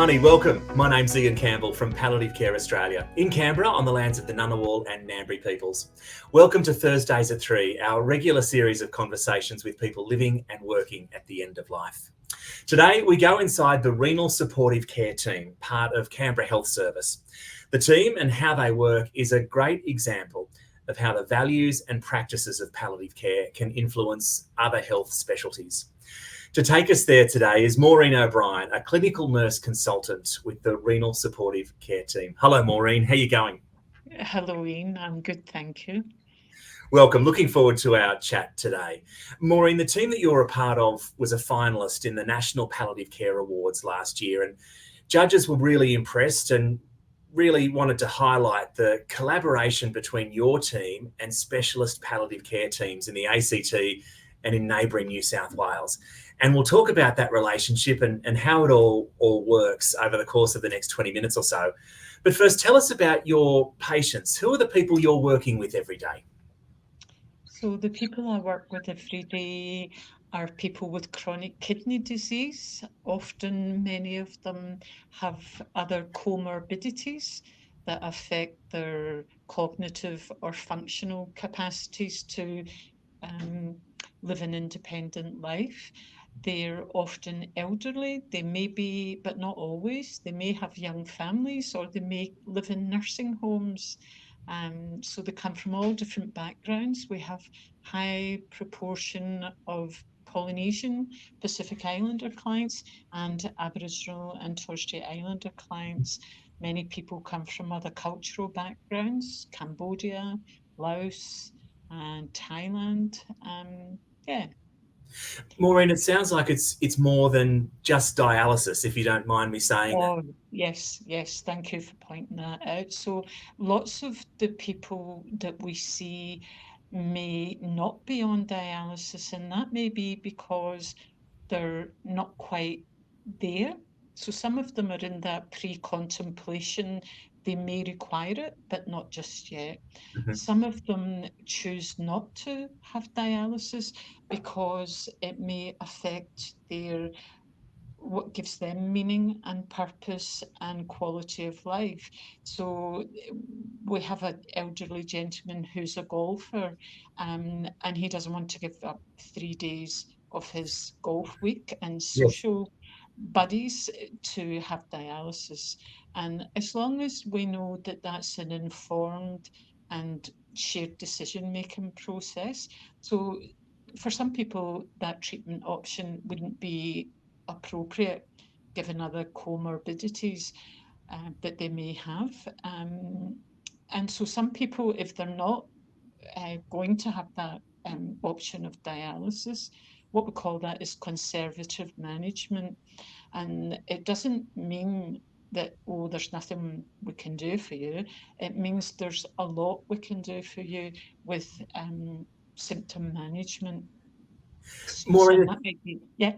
Marnie, welcome. My name's Ian Campbell from Palliative Care Australia in Canberra on the lands of the Ngunnawal and Ngambri peoples. Welcome to Thursdays at 3, our regular series of conversations with people living and working at the end of life. Today, we go inside the Renal Supportive Care team, part of Canberra Health Service. The team and how they work is a great example of how the values and practices of palliative care can influence other health specialties. To take us there today is Maureen O'Brien, a clinical nurse consultant with the Renal Supportive Care team. Hello, Maureen. How are you going? Hello, Ian. I'm good, thank you. Welcome. Looking forward to our chat today. Maureen, the team that you're a part of was a finalist in the National Palliative Care Awards last year, and judges were really impressed and really wanted to highlight the collaboration between your team and specialist palliative care teams in the ACT and in neighbouring New South Wales. And we'll talk about that relationship and how it all works over the course of the next 20 minutes or so. But first, tell us about your patients. Who are the people you're working with every day? So the people I work with every day are people with chronic kidney disease. Often many of them have other comorbidities that affect their cognitive or functional capacities to live an independent life. They're often elderly, they may be, but not always, they may have young families or they may live in nursing homes. So they come from all different backgrounds. We have high proportion of Polynesian Pacific Islander clients and Aboriginal and Torres Strait Islander clients. Many people come from other cultural backgrounds, Cambodia, Laos, and Thailand. Yeah. Maureen, it sounds like it's more than just dialysis, if you don't mind me saying that. Oh, yes. Thank you for pointing that out. So lots of the people that we see may not be on dialysis, and that may be because they're not quite there. So some of them are in that pre-contemplation. They may require it, but not just yet. Mhm. Some of them choose not to have dialysis because it may affect their what gives them meaning and purpose and quality of life. So we have an elderly gentleman who's a golfer, and he doesn't want to give up 3 days of his golf week and Yes. social buddies to have dialysis. And as long as we know that that's an informed and shared decision making process, so for some people that treatment option wouldn't be appropriate given other comorbidities that they may have. And so some people, if they're not going to have that option of dialysis, what we call that is conservative management. And it doesn't mean that, oh, there's nothing we can do for you. It means there's a lot we can do for you with symptom management. So Maureen, that might be, yeah.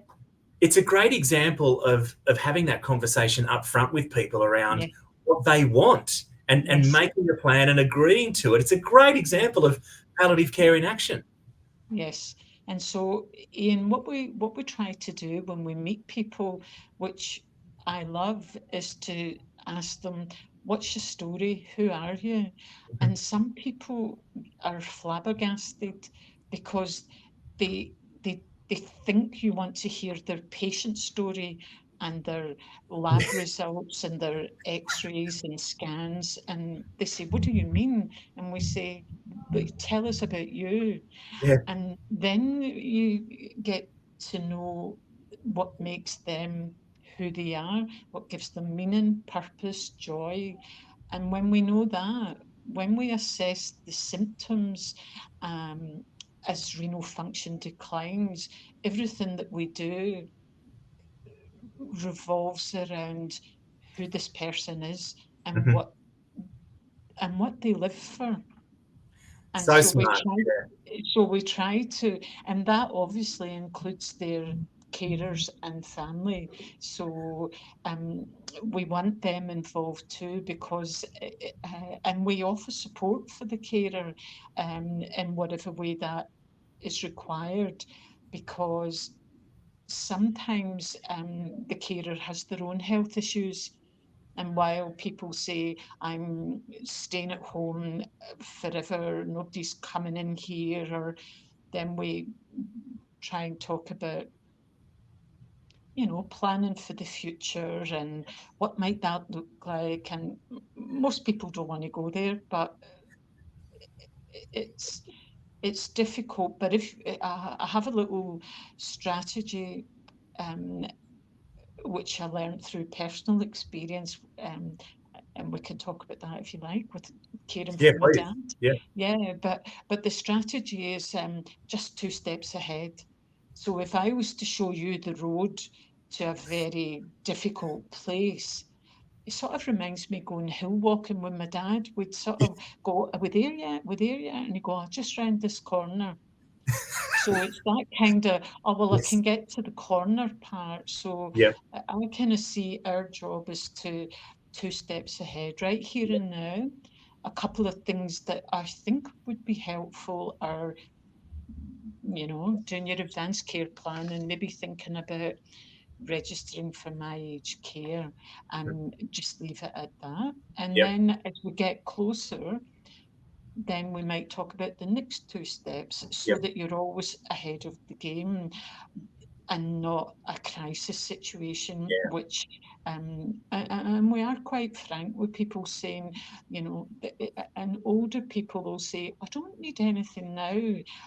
it's a great example of having that conversation up front with people around Yeah. what they want and Yes. making a plan and agreeing to it. It's a great example of palliative care in action. Yes. And so, Ian, what we try to do when we meet people, which I love, is to ask them, "What's your story? Who are you?" And some people are flabbergasted because they they think you want to hear their patient story and their lab results and their X-rays and scans, and they say, "What do you mean?" And we say, "But tell us about you." Yeah. And then you get to know what makes them who they are, what gives them meaning, purpose, joy. And when we know that, when we assess the symptoms as renal function declines, everything that we do revolves around who this person is and Mhm. what they live for. And So so we smart. try, Yeah. to, and that obviously includes their carers and family. So we want them involved too, because, and we offer support for the carer in whatever way that is required, because sometimes the carer has their own health issues. And while people say, I'm staying at home forever, nobody's coming in here, or then we try and talk about, planning for the future and what might that look like. And most people don't want to go there, but it's difficult. But if I have a little strategy, um, which I learned through personal experience, and we can talk about that if you like, with caring Yeah, for my please. dad. Yeah. Yeah, but the strategy is just 2 steps ahead. So if I was to show you the road to a very difficult place, it sort of reminds me going hill walking with my dad. We'd sort of go, "Are we there yet? We're there yet?" And he'd go, "Oh, just round this corner." So it's that kind of, "Oh, well, I Yes. can get to the corner part." So Yeah. I kind of see our job as to 2 steps ahead, right here and now. A couple of things that I think would be helpful are, doing your advanced care plan and maybe thinking about registering for my aged care, and just leave it at that. And Yeah. then as we get closer, then we might talk about the next 2 steps, Yeah. so that you're always ahead of the game and not a crisis situation, Yeah. which and we are quite frank with people saying, and older people will say, "I don't need anything now,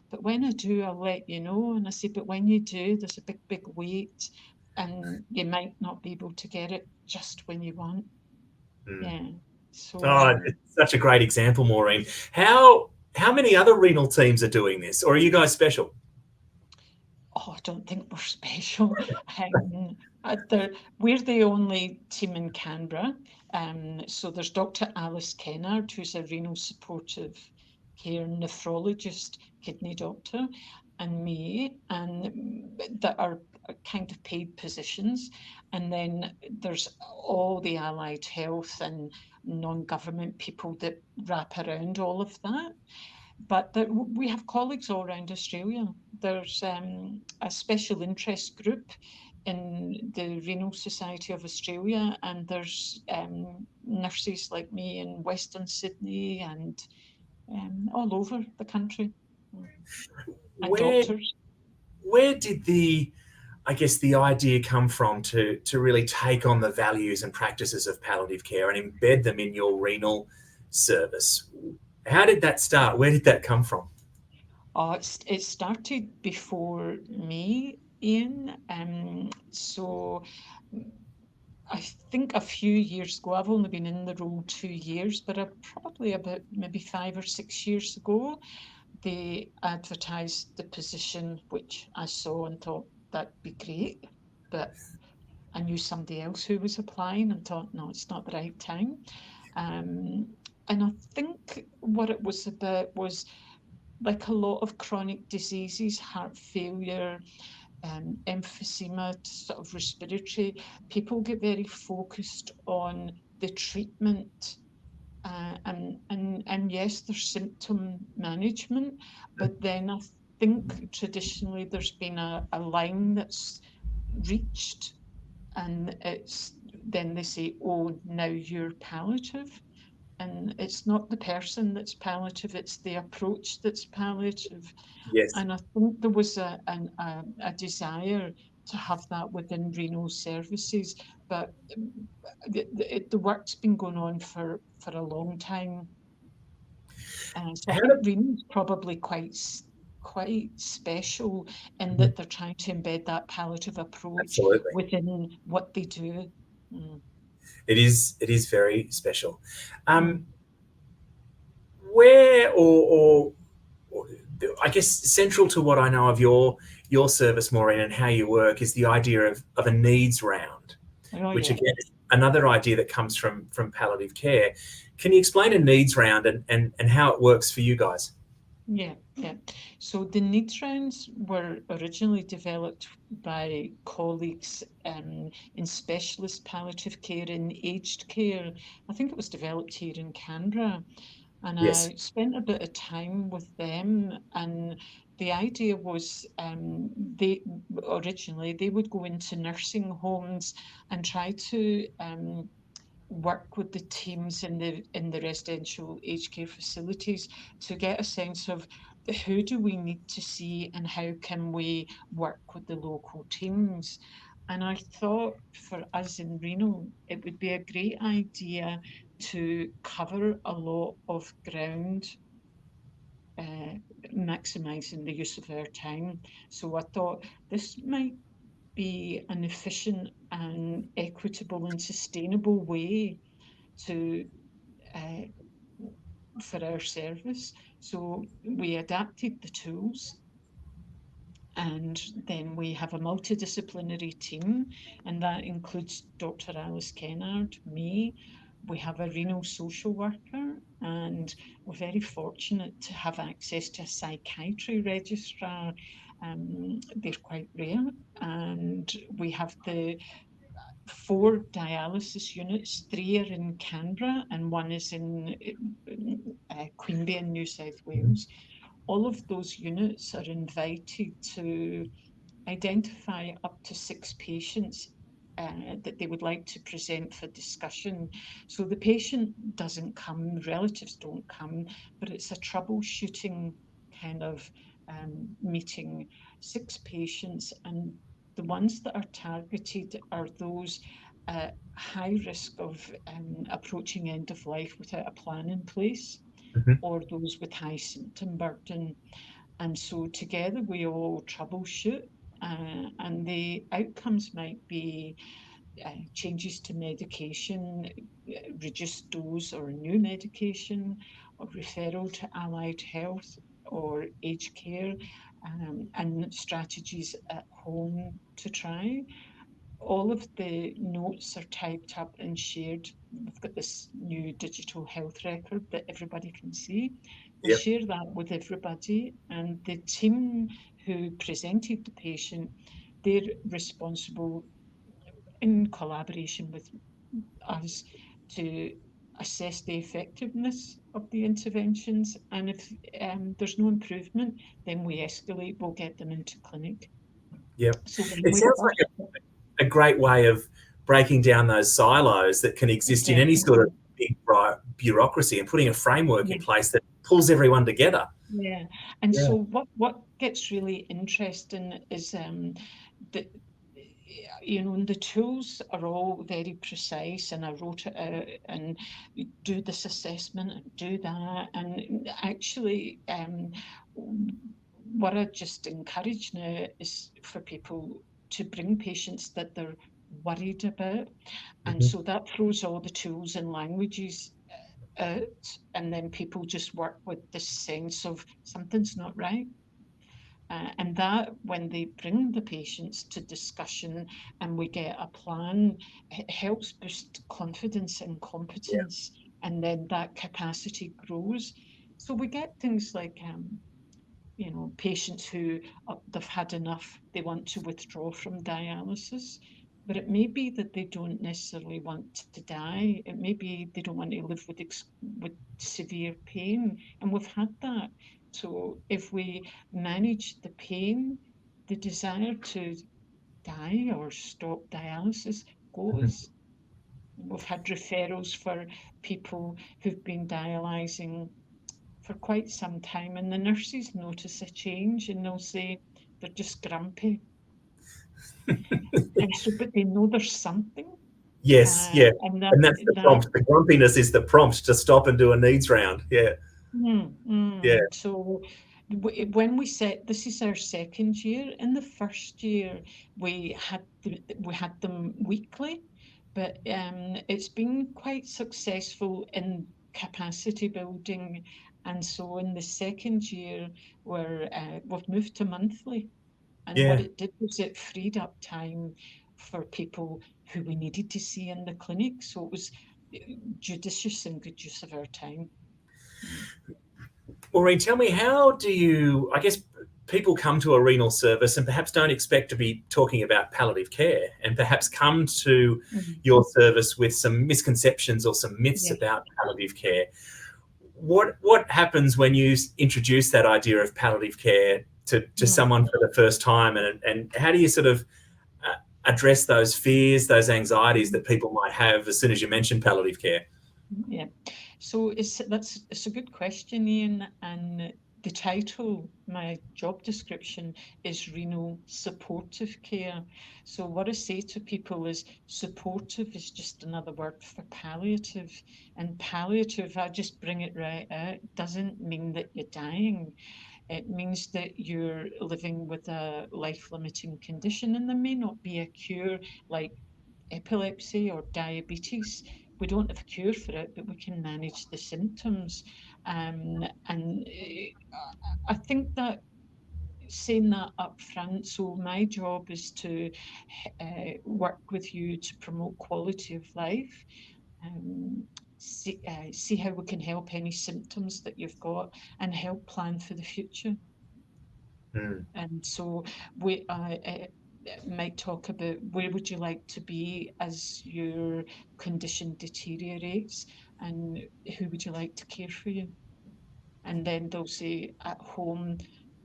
but when I do, I'll let you know." And I say, "But when you do, there's a big wait, and you might not be able to get it just when you want." Mm. Yeah. So Oh, it's such a great example, Maureen. How many other renal teams are doing this, or are you guys special? Oh, I don't think we're special. We're the only team in Canberra. So there's Dr. Alice Kennard, who's a renal supportive care nephrologist, kidney doctor, and me, and that are kind of paid positions. And then there's all the allied health and non-government people that wrap around all of that. But we have colleagues all around Australia. There's a special interest group in the Renal Society of Australia, and there's nurses like me in Western Sydney and all over the country, and Where doctors. where did I guess the idea come from to really take on the values and practices of palliative care and embed them in your renal service? How did that start? Where did that come from? It started before me, Ian. So I think a few years ago, I've only been in the role 2 years, but probably about maybe 5 or 6 years ago, they advertised the position, which I saw and thought that'd be great. But I knew somebody else who was applying and thought, no, it's not the right time. Um, and I think what it was about was, like a lot of chronic diseases, heart failure, emphysema, sort of respiratory, people get very focused on the treatment. And yes, there's symptom management, but then I think traditionally there's been a line that's reached, and it's then they say, "Oh, now you're palliative." And it's not the person that's palliative, it's the approach that's palliative. Yes. And I think there was a desire to have that within renal services, but the work's been going on for a long time. So I How think do, renal's probably quite special in Mhm. that they're trying to embed that palliative approach Absolutely. within what they do. Mm, It is very special. Um, mm. where or I guess central to what I know of your service, Maureen, and how you work is the idea of a needs round, Oh which yeah. again is another idea that comes from palliative care. Can you explain a needs round and how it works for you guys? Yeah, yeah. So the needs rounds were originally developed by colleagues in specialist palliative care and aged care. I think it was developed here in Canberra. And Yes. I spent a bit of time with them, and the idea was they originally they would go into nursing homes and try to work with the teams in the residential aged care facilities to get a sense of who do we need to see and how can we work with the local teams. And I thought for us in Renal, it would be a great idea to cover a lot of ground, maximising the use of our time. So I thought this might be an efficient and equitable and sustainable way to uh, for our service. So we adapted the tools, and then we have a multidisciplinary team, and that includes Dr. Alice Kennard, me. We have a renal social worker, and we're very fortunate to have access to a psychiatry registrar. They're quite rare, and we have the 4 dialysis units. 3 are in Canberra and 1 is in Queanbeyan in New South Wales. All of those units are invited to identify up to 6 patients that they would like to present for discussion. So the patient doesn't come, relatives don't come, but it's a troubleshooting kind of meeting. 6 patients, and the ones that are targeted are those at high risk of approaching end of life without a plan in place, Mhm. or those with high symptom burden. And so together we all troubleshoot, and the outcomes might be changes to medication, reduced dose or new medication, or referral to allied health or aged care, and strategies at home to try. All of the notes are typed up and shared. We've got this new digital health record that everybody can see. We Yep. share that with everybody, and the team who presented the patient, they're responsible in collaboration with us to assess the effectiveness of the interventions. And if there's no improvement, then we escalate, we'll get them into clinic. Yep. So when It we sounds like first, a great way of breaking down those silos that can exist in any sort of definitely, big bureaucracy and putting a framework in yeah. place that pulls everyone together. Yeah, and Yeah. so what gets really interesting is that the tools are all very precise, and I wrote it out and do this assessment and do that, and actually what I just encourage now is for people to bring patients that they're worried about, and Mhm. so that throws all the tools and languages out, and then people just work with this sense of something's not right. And that when they bring the patients to discussion and we get a plan, it helps boost confidence and Yeah. competence, and then that capacity grows. So we get things like patients who they've had enough, they want to withdraw from dialysis. But it may be that they don't necessarily want to die. It may be they don't want to live with severe pain, and we've had that. So if we manage the pain, the desire to die or stop dialysis Mhm. goes. We've had referrals for people who've been dialysing for quite some time, and the nurses notice a change and they'll say they're just grumpy. And so, but they know there's something, Yes, yeah. and that And that's the that prompt. The grumpiness is the prompt to stop and do a needs round. Yeah. Yeah. So when we set, this is our second year. In the first year, we had them weekly, but it's been quite successful in capacity building, and so in the second year, we've moved to monthly. And what Yeah. it did was it freed up time for people who we needed to see in the clinic. So it was judicious and good use of our time. Mm. Maureen, tell me, how do you, I guess people come to a renal service and perhaps don't expect to be talking about palliative care, and perhaps come to Mm. your service with some misconceptions or some myths Yeah. about palliative care. what happens when you introduce that idea of palliative care to someone for the first time, and how do you sort of address those fears, those anxieties that people might have as soon as you mention palliative care? Yeah, so it's a good question, Ian, and the title, my job description, is renal supportive care. So what I say to people is supportive is just another word for palliative, and palliative, I just bring it right out, doesn't mean that you're dying. It means that you're living with a life-limiting condition, and there may not be a cure like epilepsy or diabetes. We don't have a cure for it, but we can manage the symptoms. And I think that saying that up front, so my job is to work with you to promote quality of life. See how we can help any symptoms that you've got and help plan for the future. And so we might talk about where would you like to be as your condition deteriorates, and who would you like to care for you? And then they'll say at home,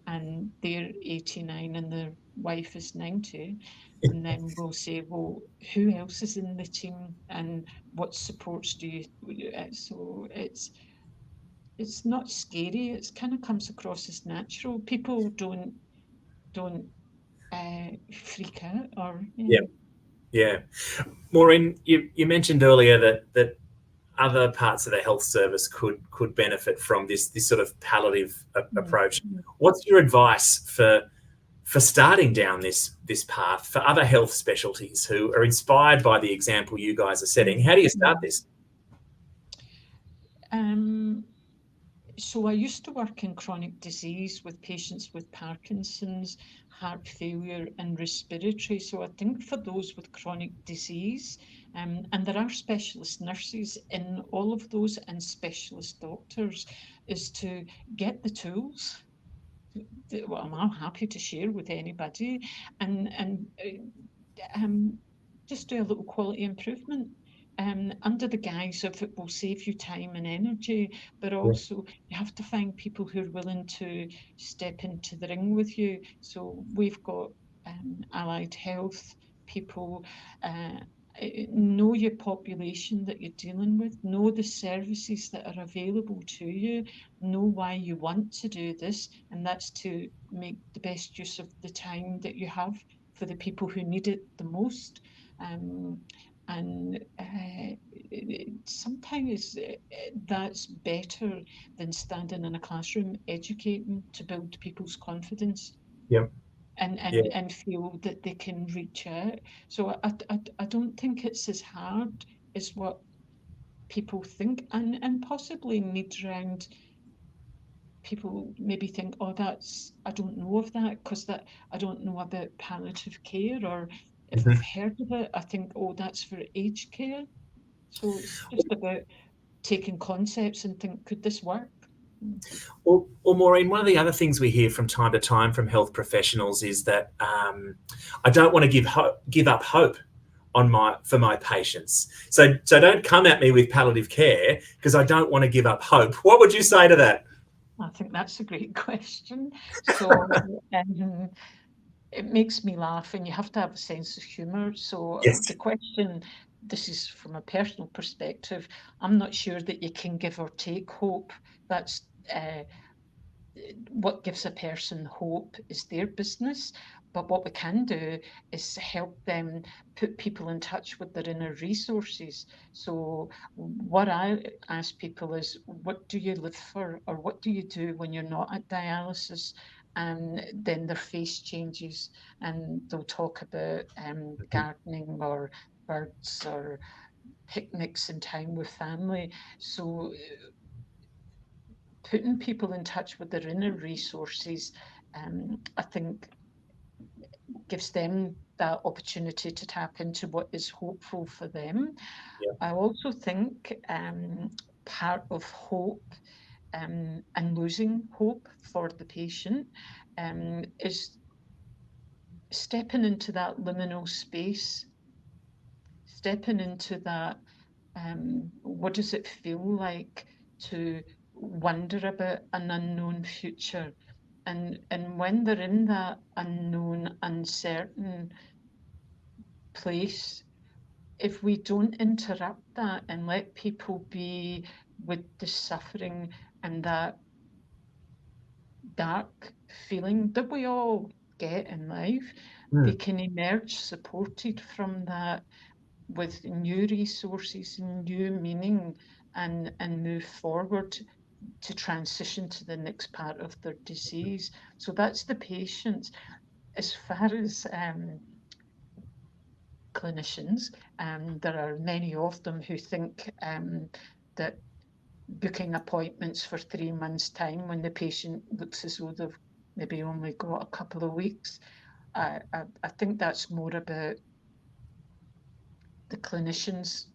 and they're 89 and their wife is 90. And then we'll say, well, who else is in the team and what supports do you? So it's not scary. It's kind of comes across as natural. People don't freak out or Yeah, yeah. Maureen, you mentioned earlier that other parts of the health service could benefit from this sort of palliative approach. What's your advice for starting down this path for other health specialties who are inspired by the example you guys are setting? How do you start this? So I used to work in chronic disease with patients with Parkinson's, heart failure, and respiratory. So I think for those with chronic disease, and there are specialist nurses in all of those and specialist doctors, is to get the tools. Well, I'm happy to share with anybody, and just do a little quality improvement. Under the guise of it will save you time and energy, but also you have to find people who are willing to step into the ring with you. So we've got allied health people. Know your population that you're dealing with, know the services that are available to you, know why you want to do this, and that's to make the best use of the time that you have for the people who need it the most. And sometimes that's better than standing in a classroom educating to build people's confidence. Yep. And feel that they can reach out. So I don't think it's as hard as what people think, and possibly needs around people maybe think, oh, that's, I don't know of that because that I don't know about palliative care, or if I've heard of it, I think, oh, that's for aged care. So it's just about taking concepts and think, could this work? Well, Maureen, one of the other things we hear from time to time from health professionals is that I don't want to give up hope for my patients. So don't come at me with palliative care because I don't want to give up hope. What would you say to that? I think that's a great question. So it makes me laugh, and you have to have a sense of humour. So Yes. the question, this is from a personal perspective, I'm not sure that you can give or take hope. That's what gives a person hope is their business. But what we can do is help them put people in touch with their inner resources. So what I ask people is, what do you live for, or what do you do when you're not at dialysis? And then their face changes, and they'll talk about gardening or birds or picnics and time with family. So putting people in touch with their inner resources, I think, gives them that opportunity to tap into what is hopeful for them. Yeah. I also think part of hope and losing hope for the patient is stepping into that liminal space, stepping into that what does it feel like to wonder about an unknown future. And when they're in that unknown, uncertain place, if we don't interrupt that and let people be with the suffering and that dark feeling that we all get in life, they Mm. can emerge supported from that with new resources and new meaning, and move forward to transition to the next part of their disease. So that's the patients. As far as clinicians, there are many of them who think that booking appointments for 3 months' time when the patient looks as though they've maybe only got a couple of weeks, I think that's more about the clinician's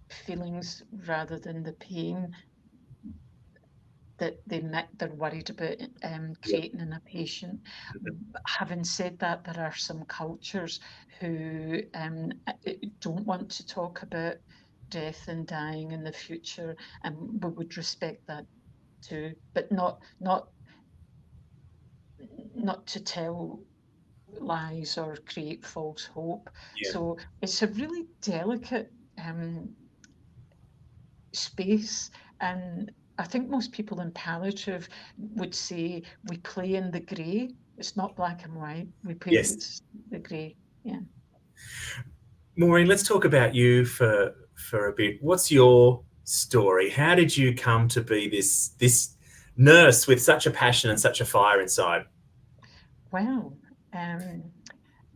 feelings rather than the pain that they're worried about Yeah. creating in a patient. Having said that, there are some cultures who don't want to talk about death and dying in the future, and we would respect that too, but not to tell lies or create false hope. Yeah. So it's a really delicate space. And I think most people in palliative would say we play in the grey. It's not black and white. We play Yes. it's the grey. Yeah. Maureen, let's talk about you for a bit. What's your story? How did you come to be this nurse with such a passion and such a fire inside? Well,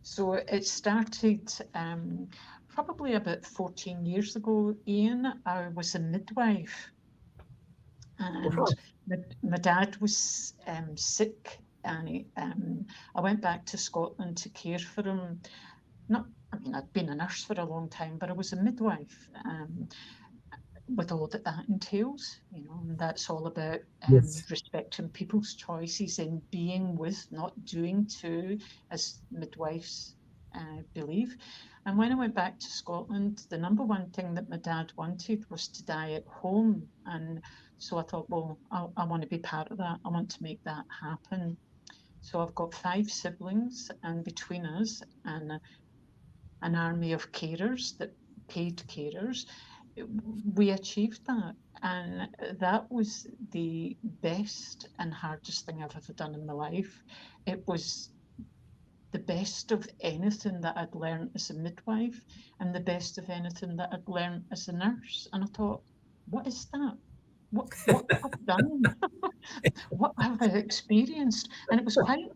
so it started probably about 14 years ago, Ian. I was a midwife, and Right. my dad was sick, and I went back to Scotland to care for him. Not, I mean, I'd been a nurse for a long time, but I was a midwife, with all that that entails, and that's all about Yes. respecting people's choices and being with, not doing to, as midwives believe. And when I went back to Scotland, the number one thing that my dad wanted was to die at home. And so I thought, well, I want to be part of that. I want to make that happen. So I've got 5 siblings, and between us and an army of carers, that paid carers, we achieved that. And that was the best and hardest thing I've ever done in my life. It was the best of anything that I'd learned as a midwife and the best of anything that I'd learned as a nurse. And I thought, what is that? What have I done? What have I experienced? And it was quite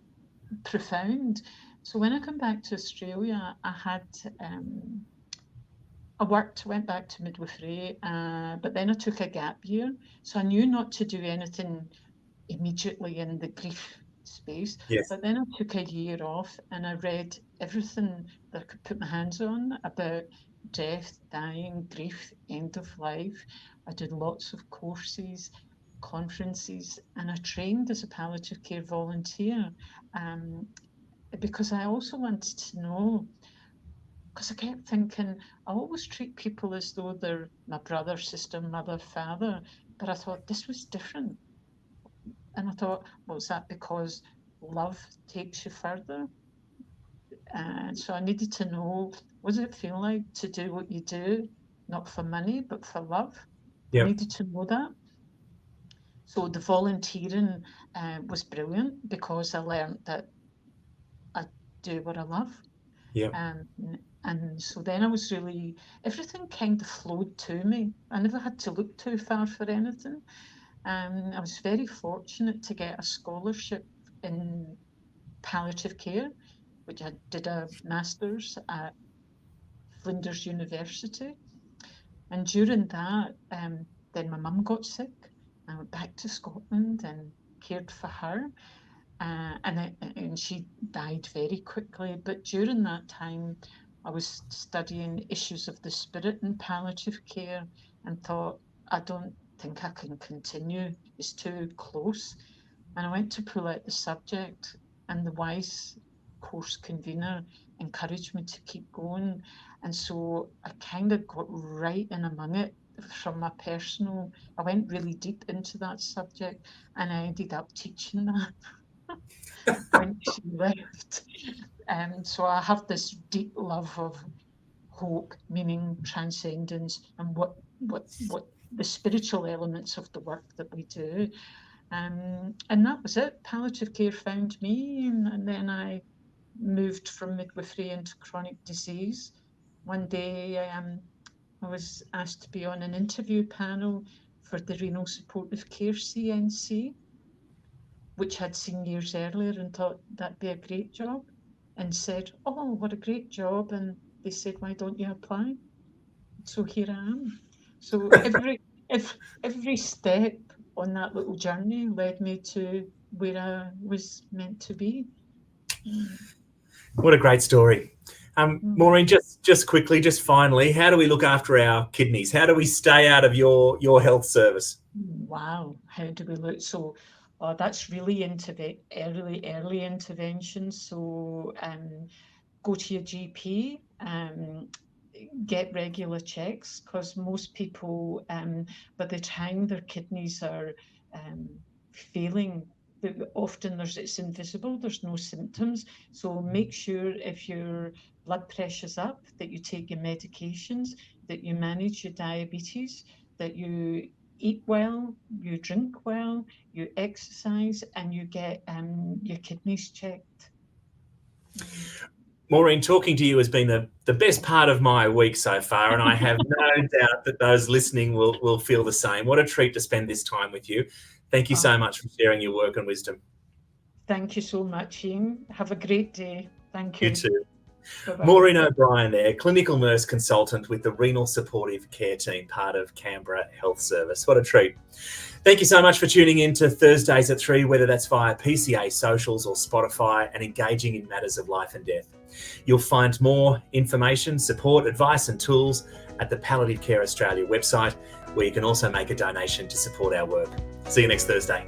profound. So when I come back to Australia, went back to midwifery, but then I took a gap year. So I knew not to do anything immediately in the grief space. Yes. But then I took a year off and I read everything that I could put my hands on about death, dying, grief, end of life. I did lots of courses, conferences, and I trained as a palliative care volunteer, um, because I also wanted to know, because I kept thinking, I always treat people as though they're my brother, sister, mother, father. But I thought this was different. And I thought, well, is that because love takes you further? And so I needed to know, what does it feel like to do what you do, not for money, but for love? I Yep. needed to know that. So the volunteering was brilliant because I learned that I do what I love. Yep. Um, and so then I was really, everything kind of flowed to me. I never had to look too far for anything. I was very fortunate to get a scholarship in palliative care, which I did a master's at Flinders University. And during that, then my mum got sick. I went back to Scotland and cared for her. And she died very quickly. But during that time, I was studying issues of the spirit in palliative care and thought, I don't think I can continue. It's too close. And I went to pull out the subject, and the wise course convener encouraged me to keep going. And so I kind of got right in among it from my personal, I went really deep into that subject, and I ended up teaching that when she left. And so I have this deep love of hope, meaning transcendence, and what the spiritual elements of the work that we do. And that was it. Palliative care found me, and then I moved from midwifery into chronic disease. One day I was asked to be on an interview panel for the Renal Supportive Care CNC, which I'd seen years earlier and thought that'd be a great job, and said, "Oh, what a great job." And they said, "Why don't you apply?" So here I am. So every step on that little journey led me to where I was meant to be. What a great story. Maureen, just quickly, just finally, how do we look after our kidneys? How do we stay out of your health service? Wow, how do we look? So that's really early intervention. So go to your GP, get regular checks, because most people, by the time their kidneys are failing, often it's invisible, there's no symptoms. So make sure if your blood pressure's up, that you take your medications, that you manage your diabetes, that you eat well, you drink well, you exercise, and you get your kidneys checked. Maureen, talking to you has been the best part of my week so far, and I have no doubt that those listening will feel the same. What a treat to spend this time with you. Thank you so much for sharing your work and wisdom. Thank you so much, Ian. Have a great day. Thank you. You too. Bye-bye. Maureen O'Brien there, clinical nurse consultant with the Renal Supportive Care Team, part of Canberra Health Service. What a treat. Thank you so much for tuning in to Thursdays at 3, whether that's via PCA socials or Spotify, and engaging in matters of life and death. You'll find more information, support, advice and tools at the Palliative Care Australia website, where you can also make a donation to support our work. See you next Thursday.